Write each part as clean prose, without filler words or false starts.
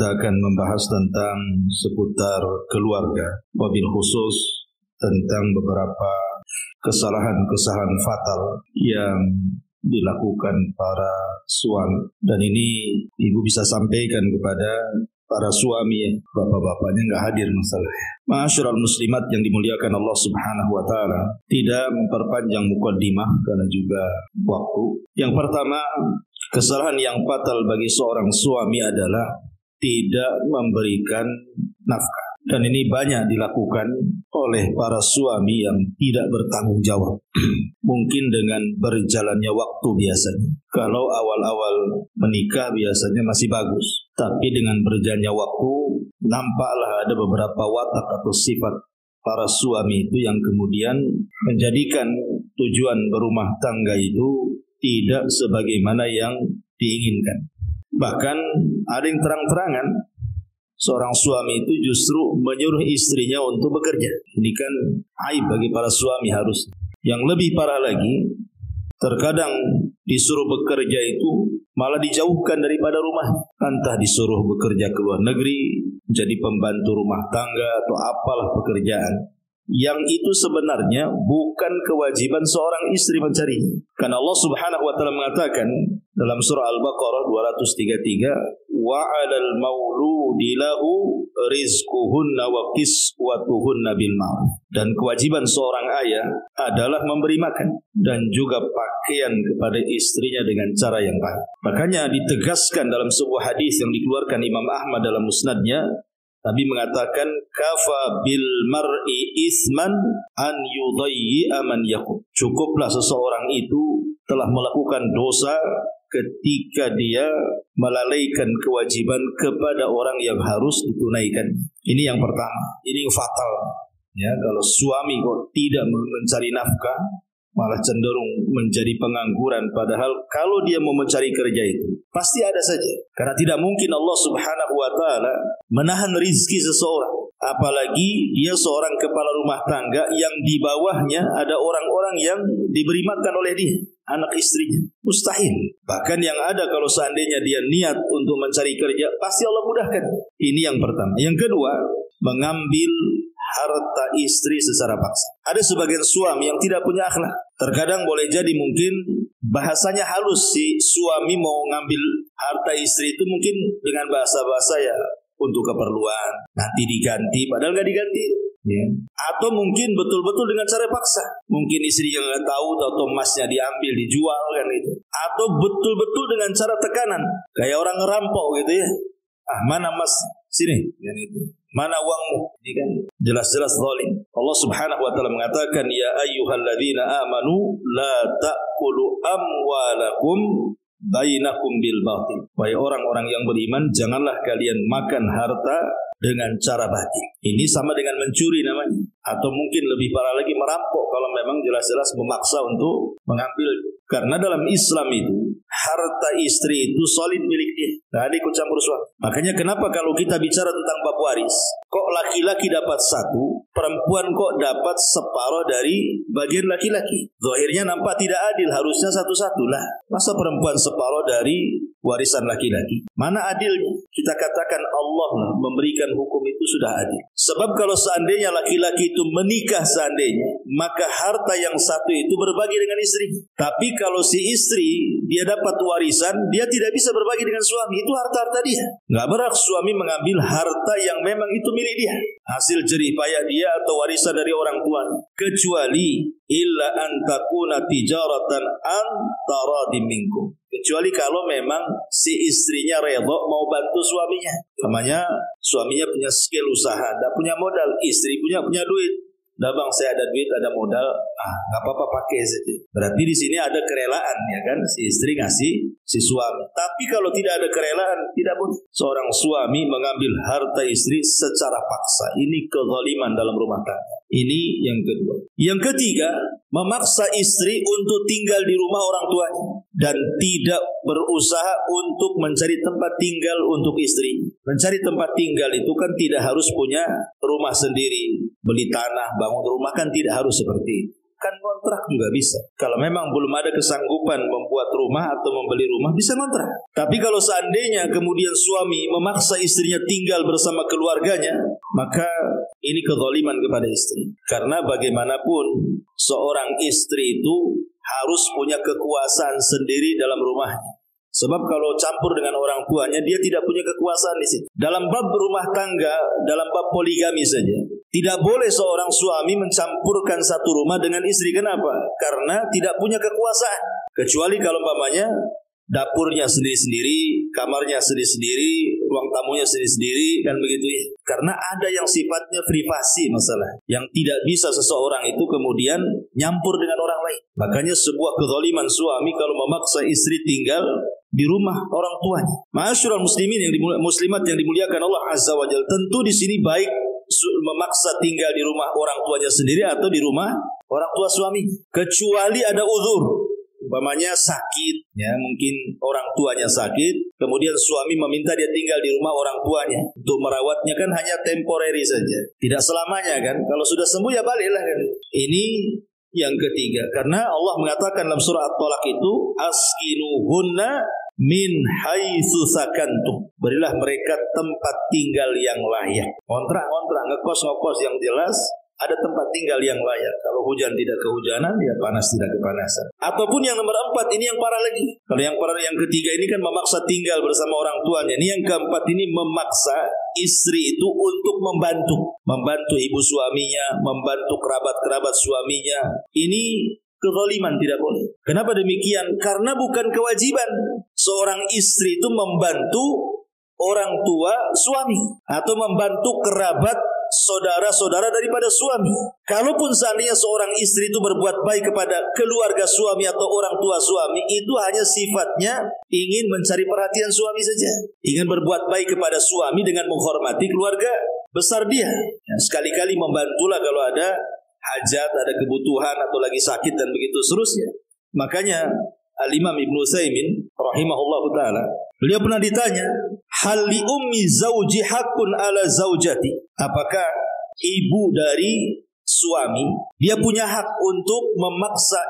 kita akan membahas tentang seputar keluarga, wabil khusus tentang beberapa kesalahan-kesalahan fatal yang dilakukan para suami. Dan ini ibu bisa sampaikan kepada para suami, bapak-bapaknya nggak hadir masalahnya. Ma'asyiral muslimat yang dimuliakan Allah Subhanahu wa taala, tidak memperpanjang mukaddimah karena juga waktu. Yang pertama, kesalahan yang fatal bagi seorang suami adalah tidak memberikan nafkah. Dan ini banyak dilakukan oleh para suami yang tidak bertanggung jawab. Mungkin dengan berjalannya waktu biasanya. Kalau awal-awal menikah biasanya masih bagus. Tapi dengan berjalannya waktu, nampaklah ada beberapa watak atau sifat para suami itu yang kemudian menjadikan tujuan berumah tangga itu tidak sebagaimana yang diinginkan. Bahkan ada yang terang-terangan seorang suami itu justru menyuruh istrinya untuk bekerja. Ini kan aib bagi para suami harus. Yang lebih parah lagi, terkadang disuruh bekerja itu malah dijauhkan daripada rumah. Entah disuruh bekerja ke luar negeri, jadi pembantu rumah tangga atau apalah pekerjaan. Yang itu sebenarnya bukan kewajiban seorang istri mencarinya. Karena Allah Subhanahu wa taala mengatakan dalam surah Al-Baqarah 233, wa 'alal mauludi lahu rizquhunna wa kiswatuhunna bil ma'ruf. Dan kewajiban seorang ayah adalah memberi makan dan juga pakaian kepada istrinya dengan cara yang baik. Makanya ditegaskan dalam sebuah hadis yang dikeluarkan Imam Ahmad dalam musnadnya, Nabi mengatakan kafa bil mar'i isman an yudayyi'a man yaqub. Cukuplah seseorang itu telah melakukan dosa ketika dia melalaikan kewajiban kepada orang yang harus ditunaikan. Ini yang pertama. Ini yang fatal. Ya, kalau suami kok tidak mencari nafkah, malah cenderung menjadi pengangguran, padahal kalau dia mau mencari kerja itu pasti ada saja. Karena tidak mungkin Allah Subhanahu wa taala menahan rizki seseorang, apalagi dia seorang kepala rumah tangga yang di bawahnya ada orang-orang yang diberi makan oleh dia, anak istrinya. Mustahil. Bahkan yang ada kalau seandainya dia niat untuk mencari kerja, pasti Allah mudahkan. Ini yang pertama. Yang kedua, mengambil harta istri secara paksa. Ada sebagian suami yang tidak punya akhlak. Terkadang boleh jadi mungkin bahasanya halus, si suami mau ngambil harta istri itu mungkin dengan bahasa-bahasa ya untuk keperluan, nanti diganti, padahal nggak diganti. Ya. Atau mungkin betul-betul dengan cara paksa. Mungkin istri yang nggak tahu atau emasnya diambil, dijual kan itu. Atau betul-betul dengan cara tekanan, kayak orang ngerampok gitu ya. Mana emas? Sini, kan itu. Mana uangmu? Ini kan jelas-jelas zalim. Allah Subhanahu wa taala mengatakan, ya ayyuhalladzina amanu la ta'kulu amwalakum bainakum bil batil. Wahai orang-orang yang beriman, janganlah kalian makan harta dengan cara batil. Ini sama dengan mencuri namanya. Atau mungkin lebih parah lagi merampok kalau memang jelas-jelas memaksa untuk mengambil. Karena dalam Islam itu harta istri itu solid milik dia, nggak ada ikut campur suami. Makanya kenapa kalau kita bicara tentang bab waris, kok laki-laki dapat satu, perempuan kok dapat separuh dari bagian laki-laki? Zahirnya nampak tidak adil, harusnya satu-satu lah. Masa perempuan separuh dari warisan laki-laki? Mana adilnya? Kita katakan Allah memberikan hukum itu sudah adil. Sebab kalau seandainya laki-laki itu menikah seandainya, maka harta yang satu itu berbagi dengan istri. Tapi kalau si istri dia dapat warisan, dia tidak bisa berbagi dengan suami. Itu harta-harta dia. Nggak berhak suami mengambil harta yang memang itu milik dia, hasil jerih payah dia atau warisan dari orang tua. Kecuali illa an takuna tijaratan an taradim minkum. Kecuali kalau memang si istrinya redha mau bantu suaminya. Namanya suaminya punya skill usaha, tidak punya modal, istri punya duit. Dah bang, saya ada duit, ada modal, nggak apa-apa pakai saja. Berarti di sini ada kerelaan, ya kan? Si istri ngasih si suami. Tapi kalau tidak ada kerelaan, tidak boleh seorang suami mengambil harta istri secara paksa. Ini kezaliman dalam rumah tangga. Ini yang kedua. Yang ketiga, memaksa istri untuk tinggal di rumah orang tuanya dan tidak berusaha untuk mencari tempat tinggal untuk istri. Mencari tempat tinggal itu kan tidak harus punya rumah sendiri, beli tanah, bangun rumah, kan tidak harus seperti itu. Kan kontrak ngontrak juga bisa. Kalau memang belum ada kesanggupan membuat rumah atau membeli rumah, bisa ngontrak. Tapi kalau seandainya kemudian suami memaksa istrinya tinggal bersama keluarganya, maka ini kezaliman kepada istri. Karena bagaimanapun seorang istri itu harus punya kekuasaan sendiri dalam rumahnya. Sebab kalau campur dengan orang tuanya, dia tidak punya kekuasaan di situ. Dalam bab rumah tangga, dalam bab poligami saja, tidak boleh seorang suami mencampurkan satu rumah dengan istri. Kenapa? Karena tidak punya kekuasaan. Kecuali kalau umpamanya dapurnya sendiri-sendiri, kamarnya sendiri-sendiri, ruang tamunya sendiri-sendiri, dan begitu ya. Karena ada yang sifatnya privasi masalah, yang tidak bisa seseorang itu kemudian nyampur dengan orang lain. Makanya sebuah kezaliman suami kalau memaksa istri tinggal di rumah orang tuanya. Ma'asyiral muslimin muslimat yang dimuliakan Allah Azza wa Jalla. Tentu di sini baik memaksa tinggal di rumah orang tuanya sendiri atau di rumah orang tua suami. Kecuali ada uzur. Umpamanya sakit, ya mungkin orang tuanya sakit, kemudian suami meminta dia tinggal di rumah orang tuanya untuk merawatnya, kan hanya temporary saja, tidak selamanya kan. Kalau sudah sembuh ya baliklah kan. Ini yang ketiga, karena Allah mengatakan dalam surah At-Talaq itu, askinuhunna min haitsu sakantum, berilah mereka tempat tinggal yang layak. Kontrak, ngekos yang jelas, ada tempat tinggal yang layak. Kalau hujan tidak kehujanan, ya panas tidak kepanasan. Ataupun yang nomor 4, ini yang parah lagi. Kalau yang ketiga ini kan memaksa tinggal bersama orang tuanya. Ini yang keempat, ini memaksa istri itu untuk membantu ibu suaminya, membantu kerabat-kerabat suaminya. Ini kezaliman, tidak boleh. Kenapa demikian? Karena bukan kewajiban seorang istri itu membantu orang tua suami atau membantu kerabat saudara-saudara daripada suami. Kalaupun seandainya seorang istri itu berbuat baik kepada keluarga suami atau orang tua suami, itu hanya sifatnya ingin mencari perhatian suami saja, ingin berbuat baik kepada suami dengan menghormati keluarga besar dia. Ya, sekali-kali membantulah kalau ada hajat, ada kebutuhan atau lagi sakit dan begitu seterusnya. Makanya Al-Imam Ibn Utsaimin rahimahullahu ta'ala, beliau pernah ditanya, hal li ummi zauji haqqun ala zaujati, apakah ibu dari suami dia punya hak untuk memaksa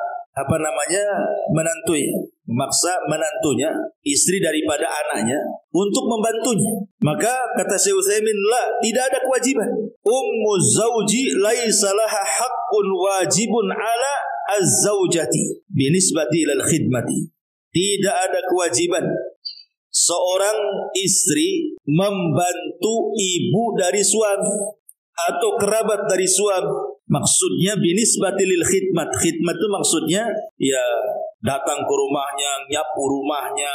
menantunya, istri daripada anaknya untuk membantunya? Maka kata Syekh Utsaimin, la, tidak ada kewajiban. Ummu zauji laisa laha haqqun wajibun ala az-zaujati binisbati ilal khidmati. Tidak ada kewajiban seorang istri membantu ibu dari suami atau kerabat dari suami. Maksudnya binisbati lil khidmat. Khidmat itu maksudnya ya datang ke rumahnya, nyapu rumahnya,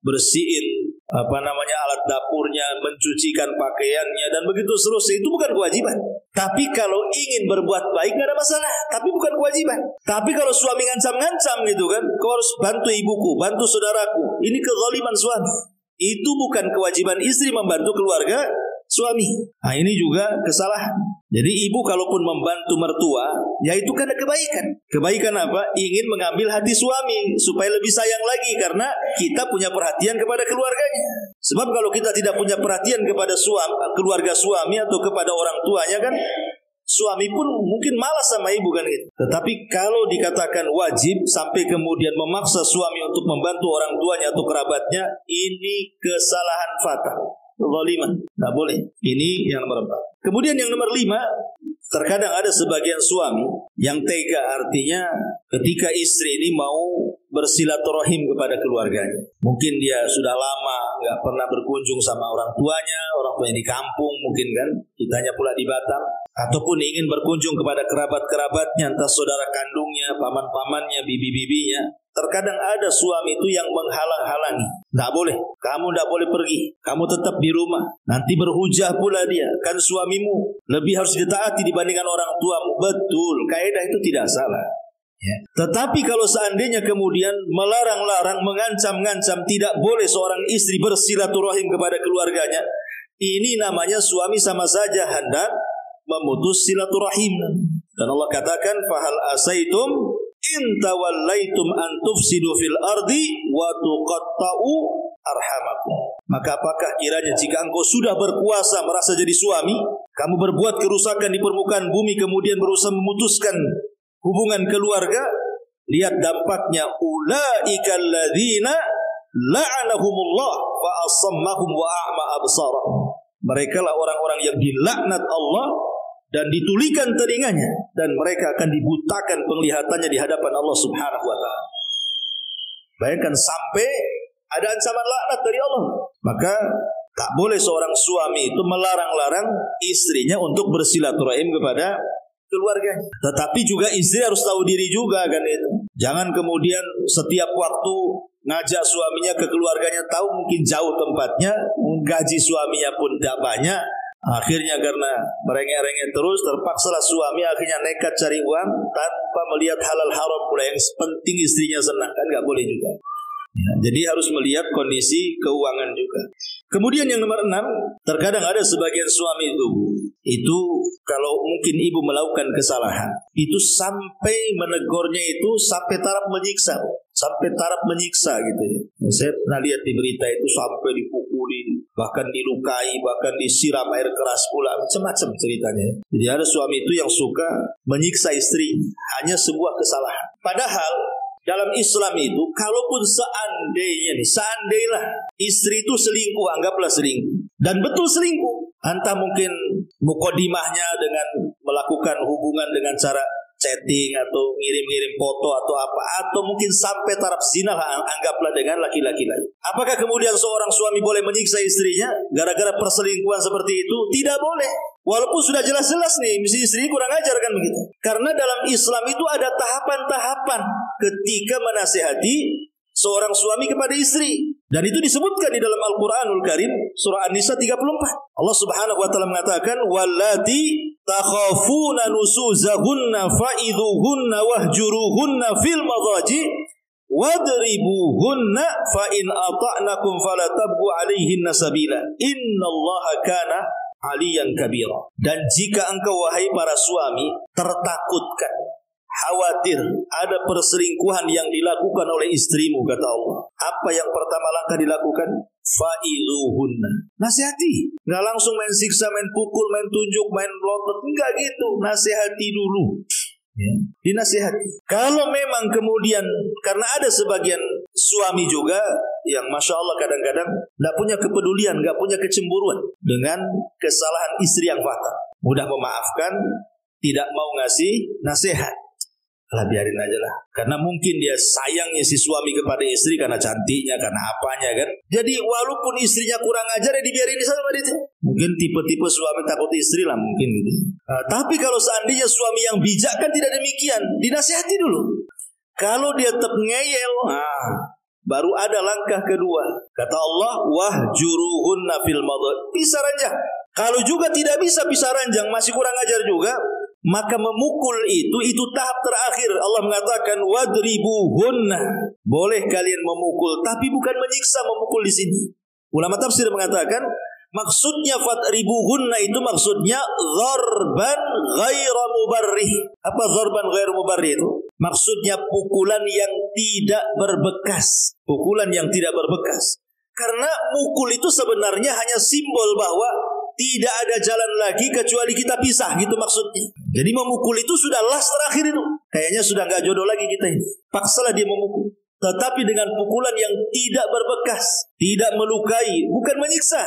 bersihin alat dapurnya, mencucikan pakaiannya dan begitu seterusnya. Itu bukan kewajiban. Tapi kalau ingin berbuat baik tidak ada masalah, tapi bukan kewajiban. Tapi kalau suami ngancam-ngancam gitu kan, kau harus bantu ibuku, bantu saudaraku, ini kezaliman suami. Itu bukan kewajiban istri membantu keluarga suami. Nah, ini juga kesalahan. Jadi ibu kalaupun membantu mertua, ya itu kan ada kebaikan. Kebaikan apa? Ingin mengambil hati suami supaya lebih sayang lagi, karena kita punya perhatian kepada keluarganya. Sebab kalau kita tidak punya perhatian kepada keluarga suami atau kepada orang tuanya kan, suami pun mungkin malas sama ibu kan gitu. Tetapi kalau dikatakan wajib sampai kemudian memaksa suami untuk membantu orang tuanya atau kerabatnya, ini kesalahan fatal. Zaliman, tidak boleh. Ini yang nomor 4. Kemudian yang nomor 5, terkadang ada sebagian suami yang tega, artinya ketika istri ini mau bersilaturahim kepada keluarganya. Mungkin dia sudah lama nggak pernah berkunjung sama orang tuanya di kampung mungkin kan, kitanya pula di Batam, ataupun ingin berkunjung kepada kerabat-kerabatnya, entah saudara kandungnya, paman-pamannya, bibi-bibinya. Terkadang ada suami itu yang menghalang-halangi. Tidak boleh, kamu tidak boleh pergi, kamu tetap di rumah. Nanti berhujah pula dia, kan suamimu lebih harus ditaati dibandingkan orang tuamu. Betul, kaidah itu tidak salah. Ya. Tetapi kalau seandainya kemudian melarang-larang, mengancam-ngancam, tidak boleh seorang istri bersilaturahim kepada keluarganya, ini namanya suami sama saja hendak memutus silaturahim. Dan Allah katakan, fahal asaitum in tawallaitum an tufsidu fil ardi wa tuqatta'u arhamakum. Maka apakah kiranya jika engkau sudah berkuasa merasa jadi suami, kamu berbuat kerusakan di permukaan bumi, kemudian berusaha memutuskan hubungan keluarga, lihat dampaknya. Ulaikal ladzina la'anahumullah fa asammahum wa a'ma absarahum. Mereka lah orang-orang yang dilaknat Allah dan ditulikan telinganya, dan mereka akan dibutakan penglihatannya di hadapan Allah Subhanahu wa taala. Bayangkan sampai ada ancaman laknat dari Allah. Maka tak boleh seorang suami itu melarang-larang istrinya untuk bersilaturahim kepada keluarganya. Tetapi juga istri harus tahu diri juga kan itu. Jangan kemudian setiap waktu ngajak suaminya ke keluarganya, tahu mungkin jauh tempatnya, gaji suaminya pun tidak banyak. Akhirnya karena merengek-rengek terus, terpaksalah suami akhirnya nekat cari uang tanpa melihat halal haram pula. Yang penting istrinya senang, kan nggak boleh juga. Ya, jadi harus melihat kondisi keuangan juga. Kemudian yang nomor 6, terkadang ada sebagian suami itu kalau mungkin ibu melakukan kesalahan, itu sampai menegurnya itu sampai taraf menyiksa gitu ya. Saya pernah lihat di berita itu sampai dipukuli, bahkan dilukai, bahkan disiram air keras pula, macam-macam ceritanya. Jadi ada suami itu yang suka menyiksa istri hanya sebuah kesalahan. Padahal dalam Islam itu, kalaupun seandainya istri itu selingkuh, anggaplah selingkuh, dan betul selingkuh, entah mungkin mukodimahnya dengan melakukan hubungan dengan cara chatting atau ngirim-ngirim foto atau apa, atau mungkin sampai taraf zina, anggaplah dengan laki-laki lain. Apakah kemudian seorang suami boleh menyiksa istrinya gara-gara perselingkuhan seperti itu? Tidak boleh. Walaupun sudah jelas-jelas nih, mesti istri kurang ajar kan begitu. Karena dalam Islam itu ada tahapan-tahapan ketika menasihati seorang suami kepada istri. Dan itu disebutkan di dalam Al-Quranul Karim, surah An-Nisa 34. Allah Subhanahu wa taala mengatakan, "Wallati takhafuna nusuzahunna fa'idhuhunna wahjuruhunna fil madhaji wadribuhunna fa in ata'nakum fala tabghu 'alaihinna sabila. Innallaha kana aliyan kabira." Dan jika engkau wahai para suami tertakutkan, khawatir ada perselingkuhan yang dilakukan oleh istrimu, kata Allah, apa yang pertama langkah dilakukan? Fa'iluhunna, nasihati. Nggak langsung main siksa, main pukul, main tunjuk, main lontot, enggak gitu. Nasihati dulu ya, dinasihati. Kalau memang kemudian, karena ada sebagian suami juga yang Masya Allah kadang-kadang gak punya kepedulian, gak punya kecemburuan dengan kesalahan istri yang fatal, mudah memaafkan, tidak mau ngasih nasihat. Lah biarin aja lah, karena mungkin dia sayangnya si suami kepada istri karena cantiknya, karena apanya kan. Jadi walaupun istrinya kurang ajar, ya dibiarin sama dia. Mungkin tipe-tipe suami takut istri lah mungkin gitu. Tapi kalau seandainya suami yang bijak kan tidak demikian, dinasihati dulu. Kalau dia tetap ngeyel, baru ada langkah kedua. Kata Allah, wahjuruhunna fil madad, bisa ranjang. Kalau juga tidak bisa ranjang, masih kurang ajar juga, maka memukul itu tahap terakhir. Allah mengatakan wadribuhunna, boleh kalian memukul, tapi bukan menyiksa memukul di sini. Ulama tafsir mengatakan maksudnya fadribuhunna itu maksudnya dzarban ghairu mubarrih. Apa dzarban ghairu mubarrih itu? Maksudnya pukulan yang tidak berbekas. Pukulan yang tidak berbekas. Karena mukul itu sebenarnya hanya simbol bahwa tidak ada jalan lagi kecuali kita pisah, gitu maksudnya. Jadi memukul itu sudah last terakhir itu. Kayaknya sudah gak jodoh lagi kita ini. Paksalah dia memukul. Tetapi dengan pukulan yang tidak berbekas, tidak melukai, bukan menyiksa.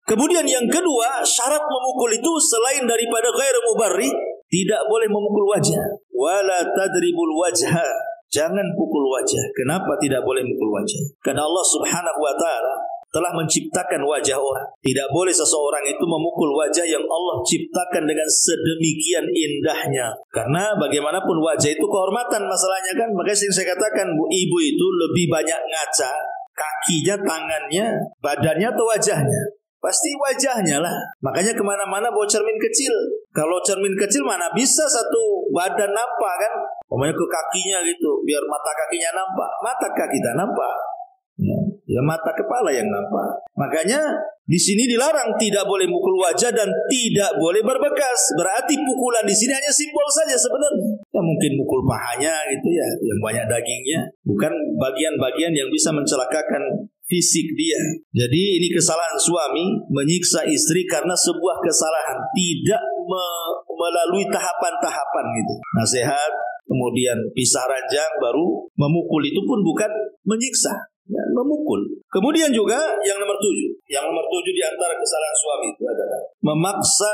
Kemudian yang kedua, syarat memukul itu selain daripada ghairu mubarrih, tidak boleh memukul wajah. Wala tadribul wajha, jangan pukul wajah. Kenapa tidak boleh memukul wajah? Karena Allah Subhanahu wa taala telah menciptakan wajah orang. Tidak boleh seseorang itu memukul wajah yang Allah ciptakan dengan sedemikian indahnya. Karena bagaimanapun wajah itu kehormatan masalahnya kan. Makanya saya katakan, ibu itu lebih banyak ngaca kakinya, tangannya, badannya atau wajahnya. Pasti wajahnya lah. Makanya kemana-mana bawa cermin kecil. Kalau cermin kecil mana bisa satu badan nampak kan. Pokoknya ke kakinya gitu, biar mata kakinya nampak. Mata kaki tak nampak. Ya mata kepala yang nampak. Makanya di sini dilarang, tidak boleh mukul wajah dan tidak boleh berbekas. Berarti pukulan di sini hanya simbol saja sebenarnya. Ya mungkin mukul pahanya gitu ya, yang banyak dagingnya, bukan bagian-bagian yang bisa mencelakakan fisik dia. Jadi ini kesalahan suami menyiksa istri karena sebuah kesalahan, tidak melalui tahapan-tahapan gitu. Nasihat, kemudian pisah ranjang, baru memukul. Itu pun bukan menyiksa, ya, memukul. Kemudian juga yang nomor 7. Yang nomor 7 di antara kesalahan suami itu adalah memaksa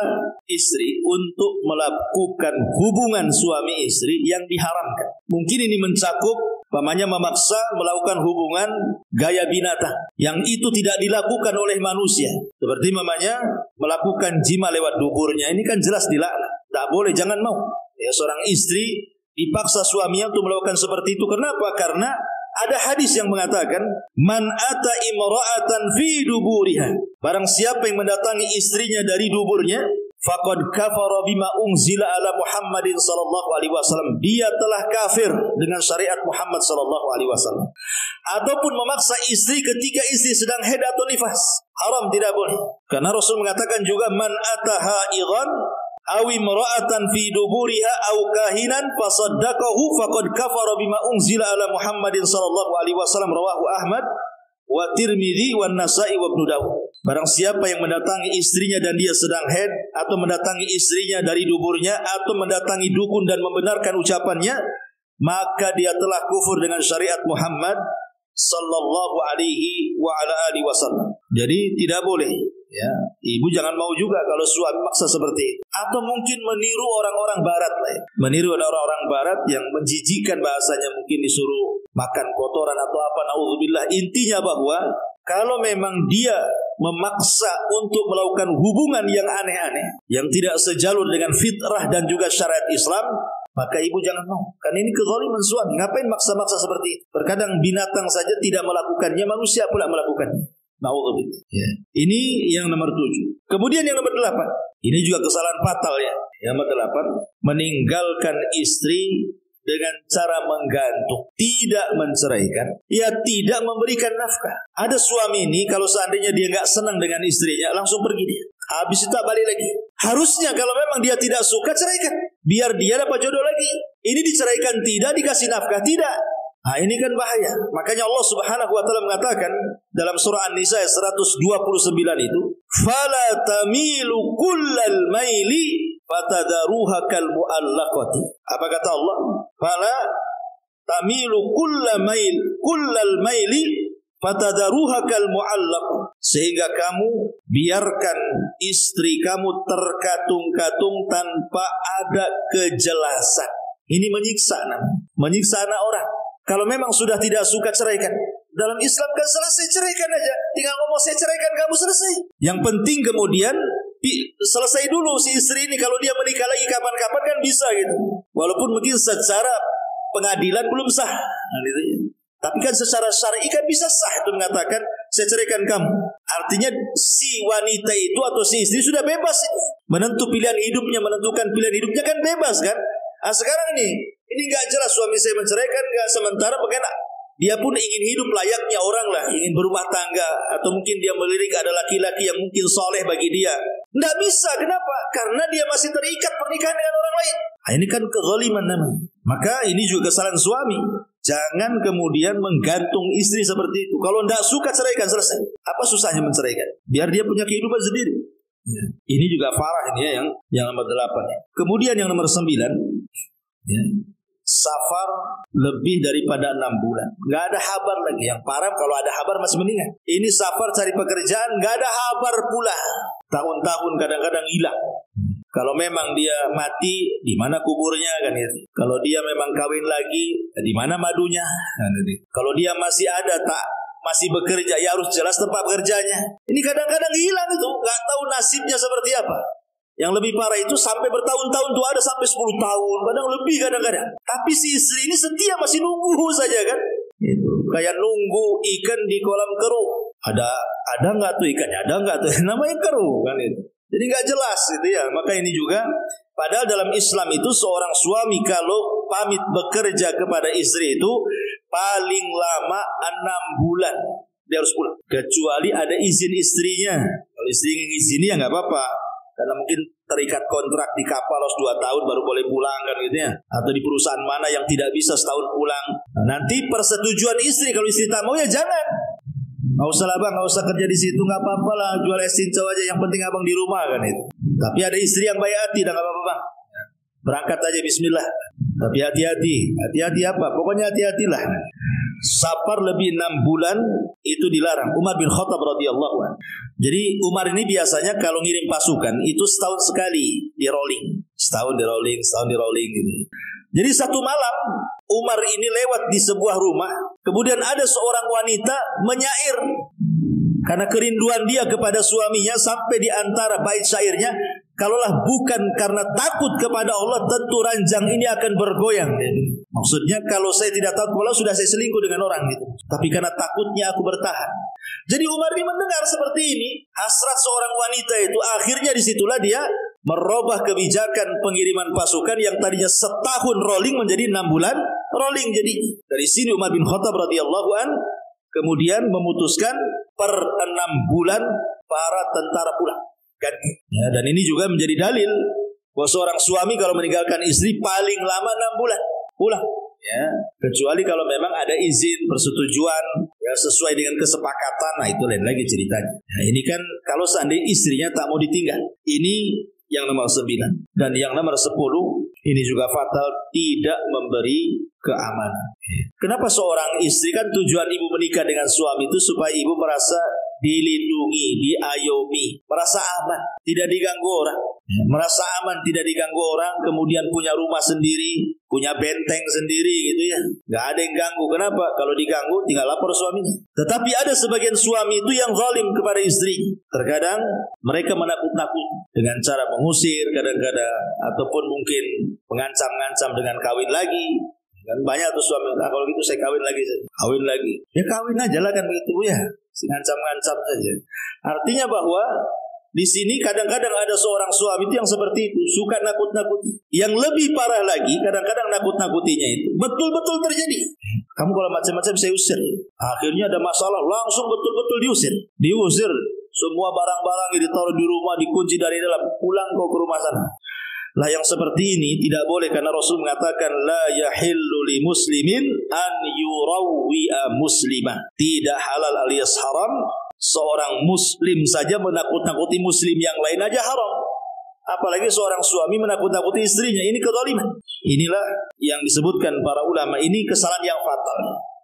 istri untuk melakukan hubungan suami istri yang diharamkan. Mungkin ini mencakup memaksa melakukan hubungan gaya binatang yang itu tidak dilakukan oleh manusia. Seperti melakukan jima lewat duburnya. Ini kan jelas dilaknat. Tak boleh, jangan mau. Ya, seorang istri dipaksa suaminya untuk melakukan seperti itu. Kenapa? Karena ada hadis yang mengatakan, man ata imra'atan fi duburiha. Barang siapa yang mendatangi istrinya dari duburnya, faqad kafara bima unzila ala Muhammadin sallallahu alaihi wasallam. Dia telah kafir dengan syariat Muhammad sallallahu alaihi wasallam. Ataupun memaksa istri ketika istri sedang haid atau nifas. Haram, tidak boleh. Karena Rasul mengatakan juga, man ataha idhan awi imra'atan fi duburiha aw kahinan fasaddaqahu faqad kafara bima unzila ala Muhammadin sallallahu alaihi wasallam. Rawahu Ahmad wa Tirmidzi wa Nasa'i wa Ibnu Dawud. Barang siapa yang mendatangi istrinya dan dia sedang haid, atau mendatangi istrinya dari duburnya, atau mendatangi dukun dan membenarkan ucapannya, maka dia telah kufur dengan syariat Muhammad sallallahu alaihi wa ala alihi wasallam. Jadi tidak boleh, ya. Ibu jangan mau juga kalau suami maksa seperti itu. Atau mungkin meniru orang-orang barat lah, ya. Meniru orang-orang barat yang menjijikkan bahasanya, mungkin disuruh makan kotoran atau apa, naudzubillah. Intinya bahwa kalau memang dia memaksa untuk melakukan hubungan yang aneh-aneh, yang tidak sejalur dengan fitrah dan juga syariat Islam, maka ibu jangan mau. Karena ini kezaliman suami. Ngapain maksa-maksa seperti itu? Terkadang binatang saja tidak melakukannya, manusia pula melakukannya. Naudzubillah. Ya. Ini yang nomor 7. Kemudian yang nomor 8. Ini juga kesalahan fatal, ya. Yang nomor 8, meninggalkan istri dengan cara menggantung, tidak menceraikan, ya tidak memberikan nafkah. Ada suami ini kalau seandainya dia nggak senang dengan istrinya, langsung pergi dia. Habis itu tak balik lagi. Harusnya kalau memang dia tidak suka, ceraikan. Biar dia dapat jodoh lagi. Ini diceraikan tidak, dikasih nafkah tidak. Nah, ini kan bahaya. Makanya Allah Subhanahu wa taala mengatakan dalam surah An-Nisa 129 itu, "Fala tamilu kullal maili fatadaruha kal muallaqati." Apa kata Allah? "Fala tamilu kullal maili fatadaruha kal muallaq." Sehingga kamu biarkan istri kamu terkatung-katung tanpa ada kejelasan. Ini menyiksa anak orang. Kalau memang sudah tidak suka, ceraikan. Dalam Islam kan selesai, ceraikan aja. Tinggal ngomong saya ceraikan kamu, selesai. Yang penting kemudian selesai dulu si istri ini. Kalau dia menikah lagi kapan-kapan kan bisa gitu. Walaupun mungkin secara pengadilan belum sah. Nah, gitu ya. Tapi kan secara syar'i kan bisa sah itu mengatakan saya ceraikan kamu. Artinya si wanita itu atau si istri sudah bebas itu. Menentukan pilihan hidupnya kan bebas kan. Nah, sekarang ini nggak jelas suami saya menceraikan nggak, sementara bagaimana dia pun ingin hidup layaknya orang lah, ingin berumah tangga, atau mungkin dia melirik ada laki-laki yang mungkin soleh bagi dia. Nggak bisa, kenapa? Karena dia masih terikat pernikahan dengan orang lain. Nah, ini kan kezaliman namanya. Maka ini juga kesalahan suami. Jangan kemudian menggantung istri seperti itu. Kalau nggak suka, ceraikan, selesai. Apa susahnya menceraikan? Biar dia punya kehidupan sendiri. Ya. Ini juga farah ini ya, yang nomor 8 ya. Kemudian yang nomor 9 ya, safar lebih daripada 6 bulan. Nggak ada kabar lagi. Yang parah kalau ada kabar masih mendingan. Ini safar cari pekerjaan, nggak ada kabar pula. Tahun-tahun kadang-kadang hilang. Kalau memang dia mati, di mana kuburnya kan itu. Kalau dia memang kawin lagi, di mana madunya kan itu. Kalau dia masih ada masih bekerja, ya harus jelas tempat bekerjanya. Ini kadang-kadang hilang itu, nggak tahu nasibnya seperti apa. Yang lebih parah itu sampai bertahun-tahun tuh, ada sampai 10 tahun, kadang lebih kadang-kadang. Tapi si istri ini setia, masih nunggu saja kan. Itu kayak nunggu ikan di kolam keruh. Ada nggak tuh ikannya? Ada nggak tuh? Namanya keruh kan itu. Jadi nggak jelas gitu ya. Maka ini juga, padahal dalam Islam itu seorang suami kalau pamit bekerja kepada istri itu paling lama 6 bulan dia harus pulang. Kecuali ada izin istrinya. Kalau istri ngizini ya nggak apa-apa. Karena mungkin terikat kontrak di kapal harus 2 tahun baru boleh pulang kan gitu ya. Atau di perusahaan mana yang tidak bisa setahun pulang. Nah, nanti persetujuan istri, kalau istri tak mau ya jangan. Nggak usah lah bang, nggak usah kerja di situ, nggak apa-apa lah, jual es cincau aja, yang penting abang di rumah kan itu. Tapi ada istri yang baik hati, dan nggak apa-apa bang. Berangkat aja bismillah. Tapi hati-hati apa? Pokoknya hati-hatilah. Safar lebih 6 bulan itu dilarang. Umar bin Khattab radhiyallahu anhu. Jadi Umar ini biasanya kalau ngirim pasukan itu setahun sekali di rolling. Setahun di rolling gitu. Jadi satu malam Umar ini lewat di sebuah rumah, kemudian ada seorang wanita menyair karena kerinduan dia kepada suaminya, sampai di antara bait syairnya, kalaulah bukan karena takut kepada Allah, tentu ranjang ini akan bergoyang. Maksudnya kalau saya tidak takut kepada Allah, sudah saya selingkuh dengan orang gitu. Tapi karena takutnya aku bertahan. Jadi Umar ini mendengar seperti ini, hasrat seorang wanita itu, akhirnya disitulah dia merubah kebijakan pengiriman pasukan yang tadinya setahun rolling menjadi 6 bulan rolling. Jadi dari sini Umar bin Khattab radhiyallahu an kemudian memutuskan per 6 bulan para tentara pulang ganti. Ya, dan ini juga menjadi dalil bahwa seorang suami kalau meninggalkan istri paling lama 6 bulan pulang. Ya, kecuali kalau memang ada izin persetujuan ya sesuai dengan kesepakatan, nah itu lain lagi ceritanya. Nah, ini kan kalau seandainya istrinya tak mau ditinggal. Ini yang nomor 9. Dan yang nomor 10 ini juga fatal, tidak memberi keamanan. Kenapa seorang istri, kan tujuan ibu menikah dengan suami itu supaya ibu merasa dilindungi, diayomi, merasa aman, tidak diganggu orang. Merasa aman, tidak diganggu orang, kemudian punya rumah sendiri, punya benteng sendiri gitu ya. Gak ada yang ganggu. Kenapa? Kalau diganggu tinggal lapor suaminya. Tetapi ada sebagian suami itu yang zalim kepada istri. Terkadang mereka menakut-nakuti dengan cara mengusir kadang-kadang, ataupun mungkin mengancam-ngancam dengan kawin lagi. Kan banyak tuh suami, kalau gitu saya kawin lagi. Ya kawin aja lah kan begitu ya. Ngancam-ngancam saja. Artinya bahwa di sini kadang-kadang ada seorang suami itu yang seperti itu, suka nakut-nakuti. Yang lebih parah lagi, kadang-kadang nakut-nakutinya itu betul-betul terjadi. Kamu kalau macam-macam saya usir. Akhirnya ada masalah, langsung betul-betul diusir. Semua barang-barang yang ditaruh di rumah dikunci dari dalam, pulang kau ke rumah sana. Lah yang seperti ini tidak boleh, karena Rasul mengatakan la yahillu li muslimin an yurawwi'a muslimah. Tidak halal alias haram seorang muslim saja menakut-nakuti muslim yang lain aja haram. Apalagi seorang suami menakut-nakuti istrinya, ini kezaliman. Inilah yang disebutkan para ulama, ini kesalahan yang fatal.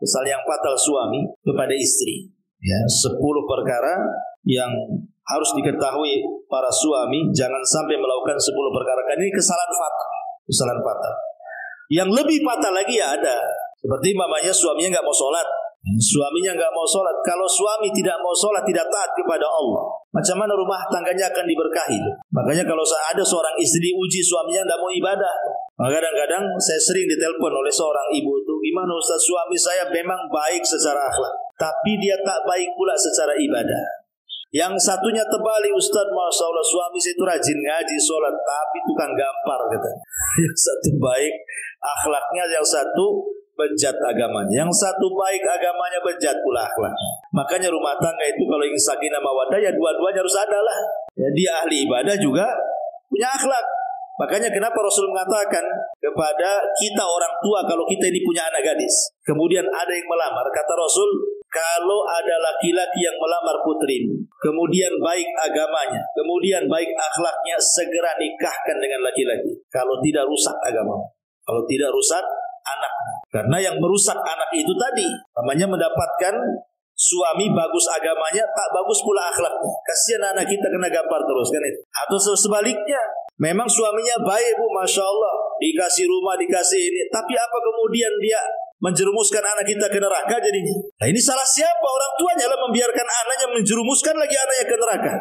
Kesalahan yang fatal suami kepada istri. Ya, 10 perkara yang harus diketahui para suami, jangan sampai melakukan 10 perkara. Ini kesalahan fatal. Yang lebih fatal lagi ya ada. Seperti mamanya suaminya nggak mau sholat. Kalau suami tidak mau sholat, tidak taat kepada Allah, macam mana rumah tangganya akan diberkahi? Makanya kalau ada seorang istri uji suaminya nggak mau ibadah, kadang-kadang saya sering ditelepon oleh seorang ibu itu, gimana Ustaz, suami saya memang baik secara akhlak, tapi dia tak baik pula secara ibadah. Yang satunya terbalik, Ustaz, Masya Allah, suami saya itu rajin ngaji, sholat, tapi tukang gampar kata. Yang satu baik akhlaknya, yang satu bejat agamanya. Yang satu baik agamanya, bejat pula akhlaknya. Makanya rumah tangga itu kalau ingin sakinah mawaddah, ya dua-duanya harus ada lah. Ya, dia ahli ibadah juga punya akhlak. Makanya kenapa Rasul mengatakan kepada kita orang tua, kalau kita ini punya anak gadis, kemudian ada yang melamar, kata Rasul, kalau ada laki-laki yang melamar putrimu, kemudian baik agamanya, kemudian baik akhlaknya, segera nikahkan dengan laki-laki. Kalau tidak, rusak agamamu. Kalau tidak, rusak anak. Karena yang merusak anak itu tadi, namanya mendapatkan suami bagus agamanya, tak bagus pula akhlaknya. Kasihan anak kita kena gampar terus kan itu. Atau sebaliknya, memang suaminya baik bu, Masya Allah, dikasih rumah, dikasih ini, tapi apa kemudian dia menjerumuskan anak kita ke neraka jadinya? Nah ini salah siapa? Orang tuanya lah membiarkan anaknya menjerumuskan lagi anaknya ke neraka.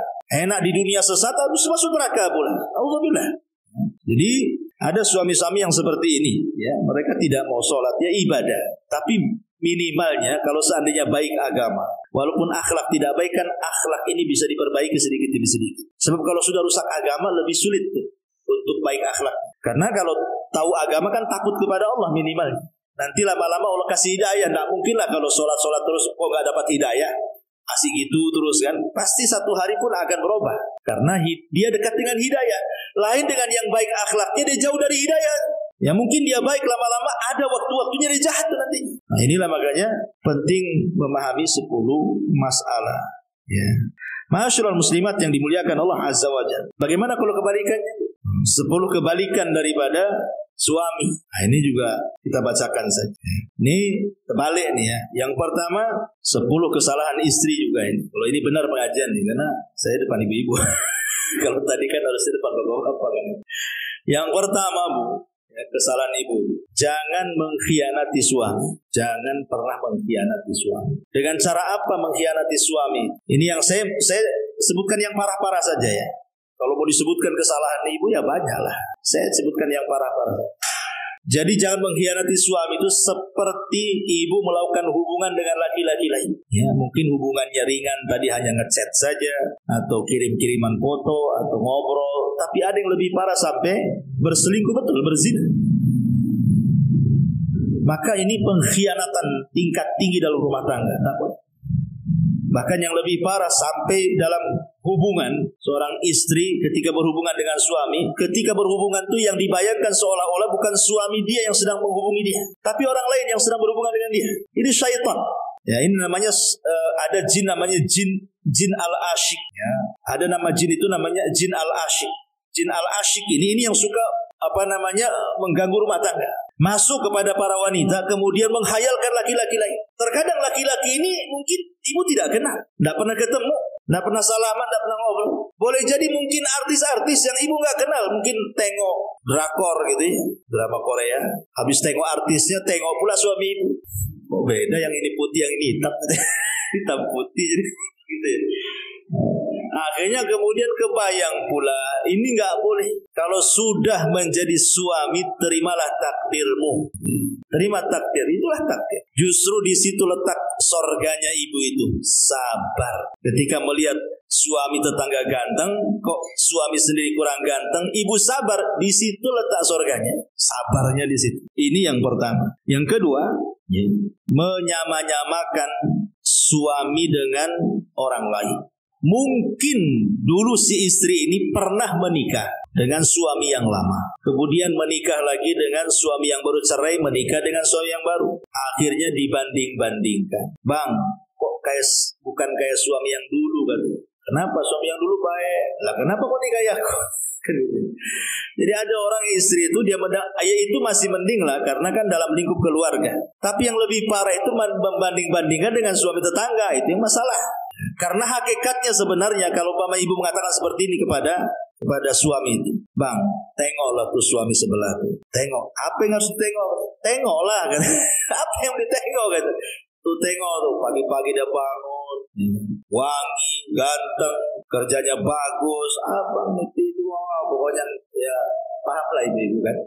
Enak di dunia sesat, harus masuk neraka pula. Alhamdulillah. Jadi ada suami-suami yang seperti ini, ya, mereka tidak mau sholat, ya ibadah, tapi minimalnya kalau seandainya baik agama, walaupun akhlak tidak baik, kan akhlak ini bisa diperbaiki sedikit demi sedikit. Sebab kalau sudah rusak agama lebih sulit untuk baik akhlak. Karena kalau tahu agama kan takut kepada Allah minimalnya. Nanti lama-lama Allah kasih hidayah. Tidak mungkin lah kalau sholat-sholat terus kok gak dapat hidayah, asik gitu terus kan. Pasti satu hari pun akan berubah. Karena dia dekat dengan hidayah. Lain dengan yang baik akhlaknya, dia jauh dari hidayah. Ya mungkin dia baik, lama-lama ada waktu-waktunya dia jahat nanti. Nah inilah makanya penting memahami 10 masalah. Ya. Ma'asyiral muslimat yang dimuliakan Allah Azza wa Jalla. Bagaimana kalau kebalikannya? 10 kebalikan daripada suami. Nah, ini juga kita bacakan saja. Ini terbalik nih ya. Yang pertama 10 kesalahan istri juga ini. Kalau ini benar pengajian nih, karena saya depan ibu-ibu. Kalau tadi kan harusnya depan bapak-bapak kan. Yang pertama Bu, ya, kesalahan ibu, jangan mengkhianati suami. Jangan pernah mengkhianati suami. Dengan cara apa mengkhianati suami? Ini yang saya sebutkan yang parah-parah saja ya. Kalau mau disebutkan kesalahan ibu ya banyaklah. Saya sebutkan yang parah-parah. Jadi jangan mengkhianati suami itu seperti ibu melakukan hubungan dengan laki-laki lain. Ya, mungkin hubungannya ringan, tadi hanya ngechat saja, atau kirim-kiriman foto, atau ngobrol. Tapi ada yang lebih parah sampai berselingkuh betul, berzina. Maka ini pengkhianatan tingkat tinggi dalam rumah tangga. Bahkan yang lebih parah sampai dalam hubungan seorang istri ketika berhubungan dengan suami, ketika berhubungan itu yang dibayangkan seolah-olah bukan suami dia yang sedang menghubungi dia, tapi orang lain yang sedang berhubungan dengan dia. Ini syaitan. Ya, ini namanya ada jin namanya jin al-asyik. Ya, ada nama jin itu namanya jin al-asyik. Jin al-asyik ini yang suka mengganggu rumah tangga. Masuk kepada para wanita, kemudian menghayalkan laki-laki lain. Terkadang laki-laki ini mungkin ibu tidak kenal, tidak pernah ketemu, tidak pernah salaman, tidak pernah ngobrol. Boleh jadi mungkin artis-artis yang ibu nggak kenal, mungkin tengok drakor gitu ya, drama Korea. Habis tengok artisnya, tengok pula suami ibu. Kok beda, yang ini putih, yang ini hitam, hitam putih jadi gitu ya. Akhirnya kemudian kebayang pula, ini nggak boleh. Kalau sudah menjadi suami, terimalah takdirmu. Terima takdir, itulah takdir. Justru di situ letak sorganya ibu itu, sabar. Ketika melihat suami tetangga ganteng, kok suami sendiri kurang ganteng, ibu sabar, di situ letak sorganya. Sabarnya di situ. Ini yang pertama. Yang kedua, menyama-nyamakan suami dengan orang lain. Mungkin dulu si istri ini pernah menikah dengan suami yang lama, kemudian menikah lagi dengan suami yang baru cerai, menikah dengan suami yang baru. Akhirnya dibanding-bandingkan. Bang, kok bukan kayak suami yang dulu kan? Kenapa suami yang dulu baik? Lah kenapa kok nikahi aku? Jadi ada orang istri itu itu masih mending lah, karena kan dalam lingkup keluarga. Tapi yang lebih parah itu membanding-bandingkan dengan suami tetangga, itu yang masalah. Karena hakikatnya sebenarnya kalau umpama ibu mengatakan seperti ini kepada suami itu, bang, tengoklah tuh suami sebelah tuh, tengok, apa yang harus ditengok? Tengoklah kan, apa yang ditengok kan? Tuh tengok tuh, pagi-pagi dia bangun, wangi, ganteng, kerjanya bagus, abang itu pokoknya ya paham lah ibu kan.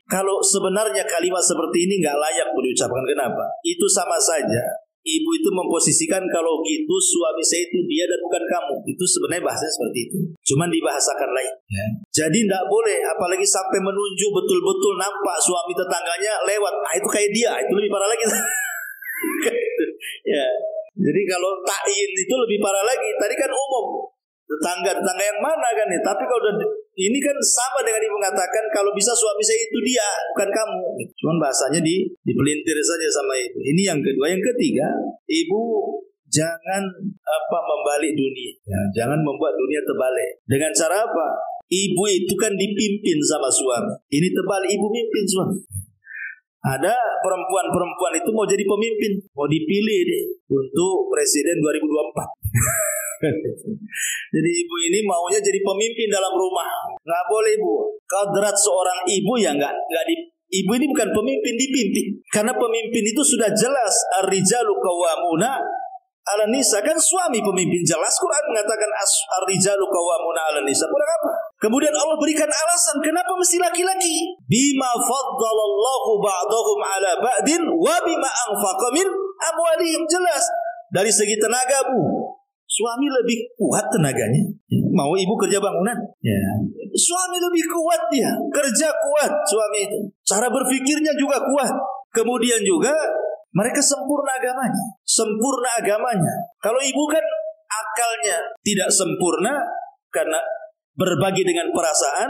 Kalau sebenarnya kalimat seperti ini nggak layak diucapkan, kenapa? Itu sama saja ibu itu memposisikan kalau gitu suami saya itu dia dan bukan kamu. Itu sebenarnya bahasanya seperti itu, cuman dibahasakan lain ya. Jadi tidak boleh, apalagi sampai menunjuk betul-betul nampak suami tetangganya lewat. Itu kayak dia, itu lebih parah lagi. Ya. Jadi kalau ta'yin itu lebih parah lagi. Tadi kan umum, tetangga yang mana kan ya. Tapi kalau ini kan sama dengan ibu mengatakan kalau bisa suami saya itu dia, bukan kamu. Cuman bahasanya dipelintir saja sama itu. Ini yang kedua. Yang ketiga, ibu jangan membalik dunia. Ya, jangan membuat dunia terbalik. Dengan cara apa? Ibu itu kan dipimpin sama suami. Ini terbalik, ibu mimpin suami. Ada perempuan itu mau jadi pemimpin, mau dipilih deh untuk presiden 2024. Jadi ibu ini maunya jadi pemimpin dalam rumah. Nggak boleh ibu. Kodrat seorang ibu ya nggak ibu ini bukan pemimpin, dipimpin. Karena pemimpin itu sudah jelas, ar-rijalu qawwamuna 'alan nisa, kan suami pemimpin, jelas Quran mengatakan ar-rijalu qawwamuna 'alan nisa. Kurang apa? Kemudian Allah berikan alasan kenapa mesti laki-laki. Bima faddalallahu ba'dahum 'ala ba'din wa bima anfaqa min amwalihim. Jelas dari segi tenaga bu, suami lebih kuat tenaganya. Mau ibu kerja bangunan ya, suami lebih kuat, dia kerja kuat suami itu. Cara berpikirnya juga kuat. Kemudian juga mereka sempurna agamanya. Kalau ibu kan akalnya tidak sempurna karena berbagi dengan perasaan.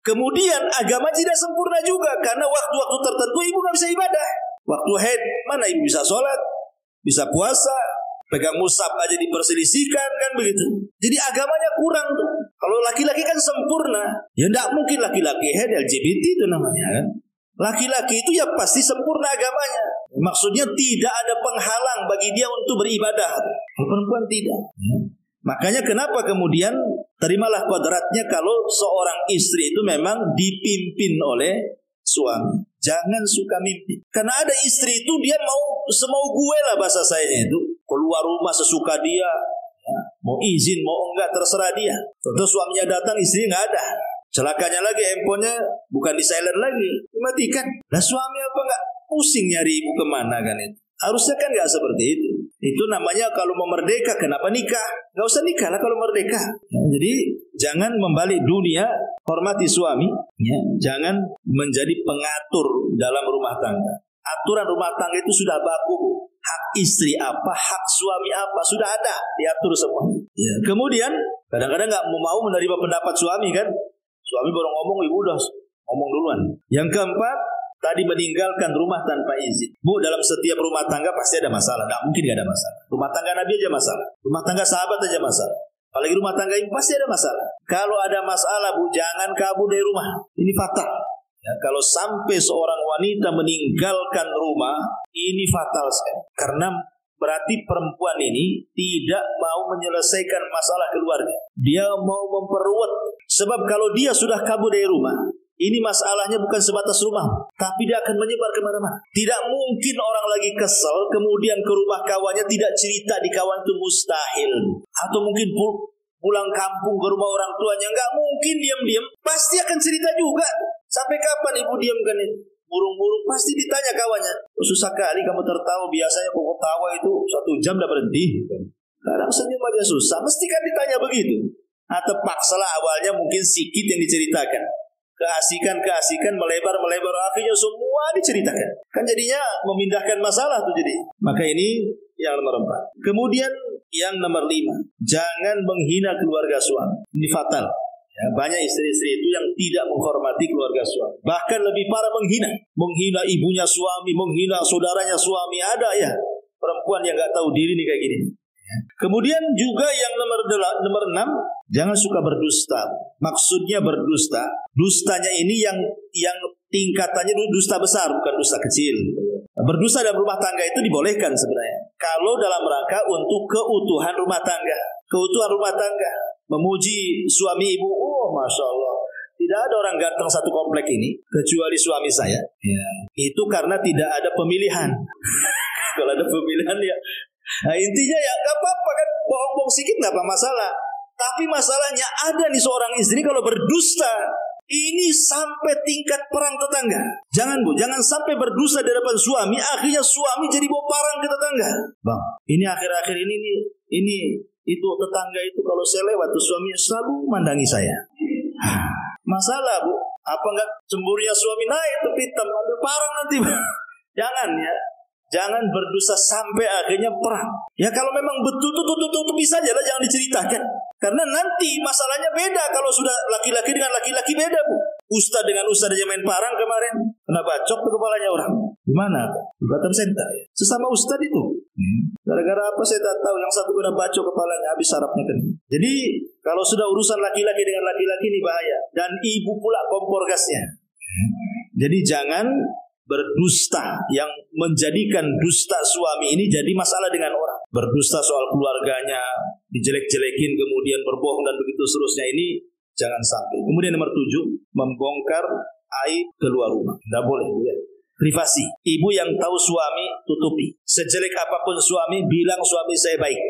Kemudian agama tidak sempurna juga karena waktu-waktu tertentu ibu nggak bisa ibadah. Waktu haid mana ibu bisa sholat, bisa puasa. Pegang mushaf aja diperselisihkan kan begitu. Jadi agamanya kurang tuh. Kalau laki-laki kan sempurna. Ya enggak mungkin laki-laki head LGBT itu namanya kan. Laki-laki itu ya pasti sempurna agamanya. Maksudnya tidak ada penghalang bagi dia untuk beribadah. Perempuan tidak. Makanya kenapa kemudian terimalah kodratnya kalau seorang istri itu memang dipimpin oleh suami. Jangan suka mimpi. Karena ada istri itu dia mau semau gue lah bahasa saya itu. Keluar rumah sesuka dia. Ya, mau izin mau enggak terserah dia. Tentu suaminya datang istri nggak ada. Celakanya lagi handphonenya bukan di silent lagi, dimatikan. Nah suami apa nggak pusing nyari ibu kemana kan itu? Harusnya kan nggak seperti itu. Itu namanya kalau mau merdeka kenapa nikah? Nggak usah nikah lah kalau merdeka. Ya, jadi jangan membalik dunia, hormati suami. Ya, jangan menjadi pengatur dalam rumah tangga. Aturan rumah tangga itu sudah baku. Hak istri apa, hak suami apa, sudah ada diatur semua. Ya. Kemudian kadang-kadang nggak mau menerima pendapat suami kan? Suami baru ngomong, ibu udah ngomong duluan. Yang keempat, tadi meninggalkan rumah tanpa izin. Bu, dalam setiap rumah tangga pasti ada masalah. Nggak mungkin nggak ada masalah. Rumah tangga Nabi aja masalah. Rumah tangga sahabat aja masalah. Apalagi rumah tangga ibu pasti ada masalah. Kalau ada masalah, bu, jangan kabur dari rumah. Ini fatal. Ya, kalau sampai seorang wanita meninggalkan rumah, ini fatal sekali. Karena berarti perempuan ini tidak mau menyelesaikan masalah keluarga. Dia mau memperluat. Sebab kalau dia sudah kabur dari rumah, ini masalahnya bukan sebatas rumah, tapi dia akan menyebar kemana-mana. Tidak mungkin orang lagi kesel, kemudian ke rumah kawannya tidak cerita di kawan itu mustahil. Atau mungkin pulang kampung ke rumah orang tuanya, nggak mungkin diam-diam. Pasti akan cerita juga. Sampai kapan ibu diam kan ini? Burung-burung pasti ditanya kawannya. Susah kali kamu tertawa, biasanya pokok tawa itu 1 jam udah berhenti. Kadang senyum aja susah, mesti kan ditanya begitu. Atau paksalah awalnya mungkin sedikit yang diceritakan. Keasikan melebar, akhirnya semua diceritakan. Kan jadinya memindahkan masalah tuh jadi. Maka ini yang nomor 4. Kemudian yang nomor 5, jangan menghina keluarga suami. Ini fatal. Ya, banyak istri-istri itu yang tidak menghormati keluarga suami. Bahkan lebih parah menghina ibunya suami, menghina saudaranya suami. Ada ya perempuan yang nggak tahu diri nih kayak gini. Kemudian juga yang nomor 6, jangan suka berdusta. Maksudnya berdusta, dustanya ini yang tingkatannya dusta besar, bukan dusta kecil. Berdusta dalam rumah tangga itu dibolehkan sebenarnya. Kalau dalam rangka untuk keutuhan rumah tangga. Keutuhan rumah tangga. Memuji suami ibu, oh Masya Allah. Tidak ada orang ganteng satu komplek ini, kecuali suami saya. Ya. Itu karena tidak ada pemilihan. Kalau ada pemilihan ya. Nah, intinya ya gak apa-apa kan, bohong-bohong sedikit gak apa masalah. Tapi masalahnya ada nih seorang istri kalau berdusta, ini sampai tingkat perang tetangga. Jangan bu, jangan sampai berdusta di hadapan suami, akhirnya suami jadi bawa parang ke tetangga. Bang, ini akhir-akhir ini itu tetangga itu kalau saya lewat tuh suaminya selalu mandangi saya. Masalah bu, apa nggak cemburunya suami naik tuh hitam, ambil parang nanti. Jangan ya. Jangan berdosa sampai akhirnya perang. Ya kalau memang betul tuh bisa aja lah, jangan diceritakan. Karena nanti masalahnya beda kalau sudah laki-laki dengan laki-laki beda bu. Ustaz dengan ustaz aja main parang kemarin, kena bacok ke kepalanya orang. Gimana? Di Batam Senta ya. Sesama ustaz itu. Gara-gara apa saya tak tahu. Yang satu kena bacok kepalanya, habis sarafnya kan. Jadi kalau sudah urusan laki-laki dengan laki-laki ini bahaya. Dan ibu pula kompor gasnya. Jadi jangan berdusta yang menjadikan dusta suami ini jadi masalah dengan orang. Berdusta soal keluarganya, dijelek-jelekin kemudian berbohong dan begitu seterusnya, ini jangan sampai. Kemudian nomor 7, membongkar aib keluar rumah. Tidak boleh ya. Privasi. Ibu yang tahu suami tutupi. Sejelek apapun suami, bilang suami saya baik.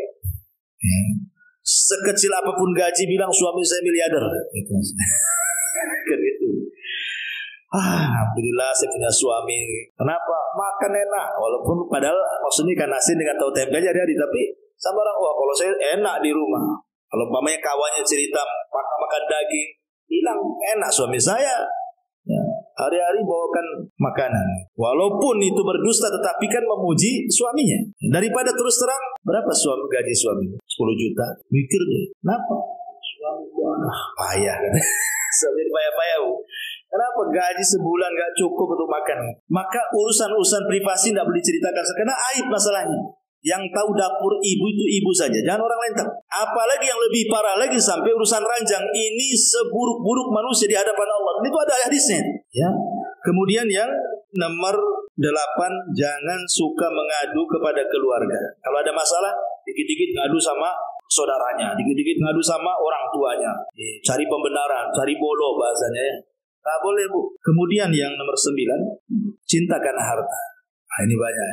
Sekecil apapun gaji, bilang suami saya miliarder. Itu. Alhamdulillah saya punya suami. Kenapa? Makan enak. Walaupun padahal maksudnya ikan asin dengan tahu tempe aja hari-hari. Tapi sama orang, wah kalau saya enak di rumah. Kalau umpamanya kawannya cerita makan daging, bilang enak suami saya. Ya, hari-hari bawakan makanan. Walaupun itu berdusta, tetapi kan memuji suaminya. Daripada terus terang, berapa gaji suami? 10 juta. Mikir deh, kenapa? Suami payah kan? Suami payah-payah. Kenapa gaji sebulan gak cukup untuk makan? Maka urusan-urusan privasi tidak boleh diceritakan karena aib masalahnya. Yang tahu dapur ibu itu ibu saja, jangan orang lain tahu. Apalagi yang lebih parah lagi sampai urusan ranjang. Ini seburuk-buruk manusia di hadapan Allah. Itu ada hadisnya. Ya. Kemudian yang nomor 8, jangan suka mengadu kepada keluarga. Kalau ada masalah, dikit-dikit ngadu sama saudaranya, dikit-dikit ngadu sama orang tuanya. Cari pembenaran, cari bolo bahasanya ya. Tak boleh, Bu. Kemudian yang nomor 9, cinta karena harta. Nah, ini banyak.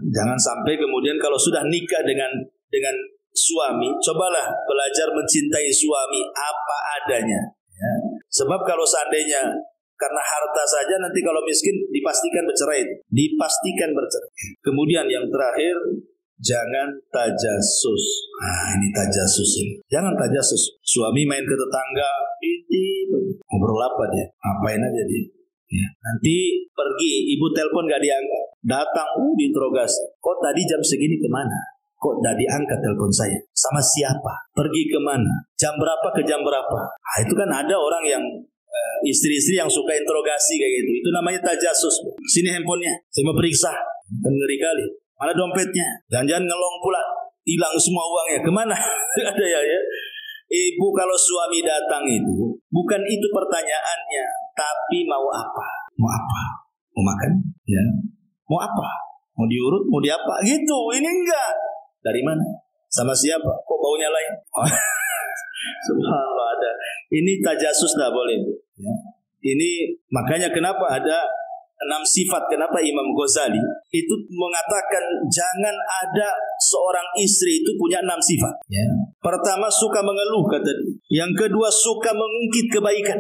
Jangan sampai kemudian kalau sudah nikah dengan suami, cobalah belajar mencintai suami apa adanya. Ya. Sebab kalau seandainya karena harta saja, nanti kalau miskin dipastikan bercerai. Dipastikan bercerai. Kemudian yang terakhir, jangan tajasus. Nah, ini tajasus ini. Jangan tajasus. Suami main ke tetangga, ngobrol apa dia? Apain aja dia? Ya. Nanti pergi, ibu telepon gak diangkat. Datang, diinterogasi. Kok tadi jam segini kemana? Kok gak diangkat telepon saya? Sama siapa? Pergi kemana? Jam berapa ke jam berapa? Nah, itu kan ada orang yang istri-istri yang suka interogasi kayak gitu. Itu namanya tajasus. Sini handphonenya, saya mau periksa. Kan ngeri kali. Mana dompetnya? Jangan-jangan ngelong pula, hilang semua uangnya. Kemana? Ada ya. Ibu kalau suami datang itu, bukan itu pertanyaannya, tapi mau apa? Mau apa? Mau makan? Ya. Mau apa? Mau diurut? Mau diapa? Gitu. Ini enggak. Dari mana? Sama siapa? Kok baunya lain? Subhanallah ada. Ini tajasus dah boleh. Ya. Ini makanya kenapa ada 6 sifat. Kenapa Imam Ghazali itu mengatakan jangan ada seorang istri itu punya 6 sifat. Ya. Pertama, suka mengeluh kata dia. Yang kedua, suka mengungkit kebaikan.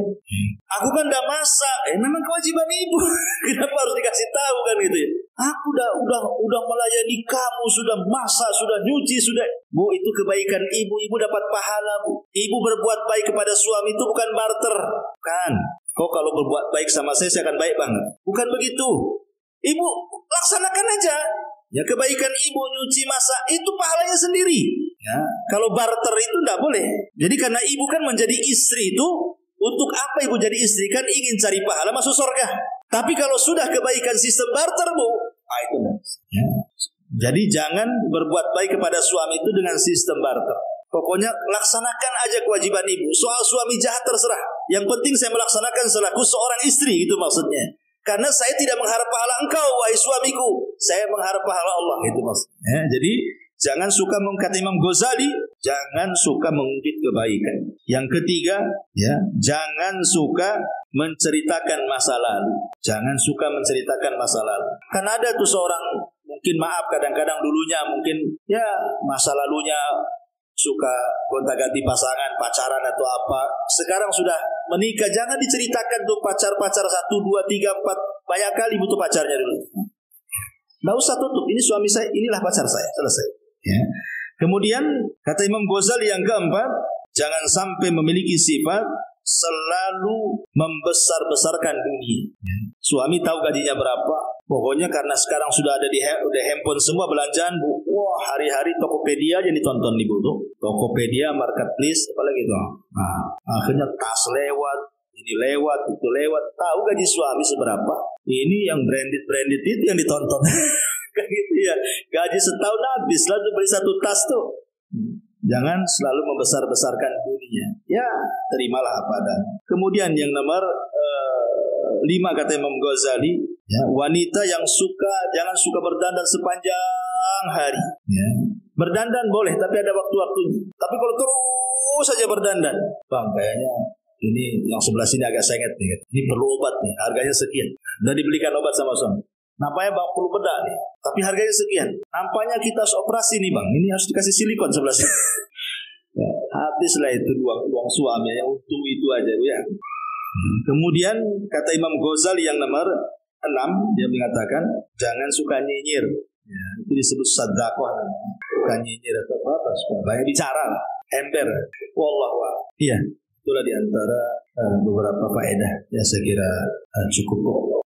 Aku kan udah masak. Memang kewajiban ibu. Kenapa harus dikasih tahu kan gitu ya? Aku udah melayani kamu, sudah masak, sudah nyuci, sudah. Bu, itu kebaikan ibu. Ibu dapat pahala, Bu. Ibu berbuat baik kepada suami itu bukan barter. Kan? Kok kalau berbuat baik sama saya akan baik banget. Bukan begitu. Ibu laksanakan aja. Ya, kebaikan ibu nyuci masak itu pahalanya sendiri. Ya, kalau barter itu tidak boleh. Jadi karena ibu kan menjadi istri itu, untuk apa ibu jadi istri? Kan ingin cari pahala masuk surga. Tapi kalau sudah kebaikan sistem barter, Bu, itu ya. Jadi jangan berbuat baik kepada suami itu dengan sistem barter. Pokoknya laksanakan aja kewajiban ibu. Soal suami jahat terserah. Yang penting saya melaksanakan selaku seorang istri, itu maksudnya. Karena saya tidak mengharap pahala engkau, wahai suamiku. Saya mengharap pahala Allah, itu maksudnya. Jadi jangan suka mengkata Imam Ghazali, jangan suka mengungkit kebaikan. Yang ketiga, ya, jangan suka menceritakan masa lalu. Jangan suka menceritakan masa lalu. Kan ada tuh seorang, mungkin maaf kadang-kadang dulunya mungkin ya masa lalunya suka gonta-ganti pasangan, pacaran atau apa. Sekarang sudah menikah, jangan diceritakan tuh pacar-pacar 1, 2, 3, 4. Banyak kali butuh pacarnya dulu. Nggak usah tutup, ini suami saya, inilah pacar saya, selesai. Ya. Kemudian kata Imam Ghazali yang keempat, jangan sampai memiliki sifat selalu membesar-besarkan dunia. Suami tahu gajinya berapa, pokoknya karena sekarang sudah ada di handphone semua belanjaan, Bu. Wah, hari-hari Tokopedia aja ditonton nih, Bu. Tokopedia, Marketplace, apalagi itu. Nah, akhirnya tas lewat, ini lewat, itu lewat. Tahu gaji suami seberapa? Ini yang branded itu yang ditonton. Kayak gitu ya. Gaji setahun habis lah tuh beli satu tas tuh. Jangan selalu membesar-besarkan dunia. Ya, terimalah apa adanya. Kemudian yang nomor 5 kata Imam Ghazali, ya, wanita yang jangan suka berdandan sepanjang hari. Ya. Berdandan boleh, tapi ada waktu-waktunya. Tapi kalau terus saja berdandan, Bang, kayaknya ini yang sebelah sini agak sengit nih. Ini perlu obat nih, harganya sekian. Dan dibelikan obat sama suami. Nampaknya Bang perlu bedah nih, tapi harganya sekian. Nampaknya kita harus operasi nih Bang, ini harus dikasih silikon sebelah sini. Ya, habislah itu uang suami yang untuk itu aja ya. Kemudian kata Imam Ghazali yang nomor 6, dia mengatakan jangan suka nyinyir. Ya, itu disebut sadaqah. Suka nyinyir atau apa? Banyak bicara, ember. Wallahu a'lam. Iya, itulah diantara beberapa faedah. Ya, saya kira cukup.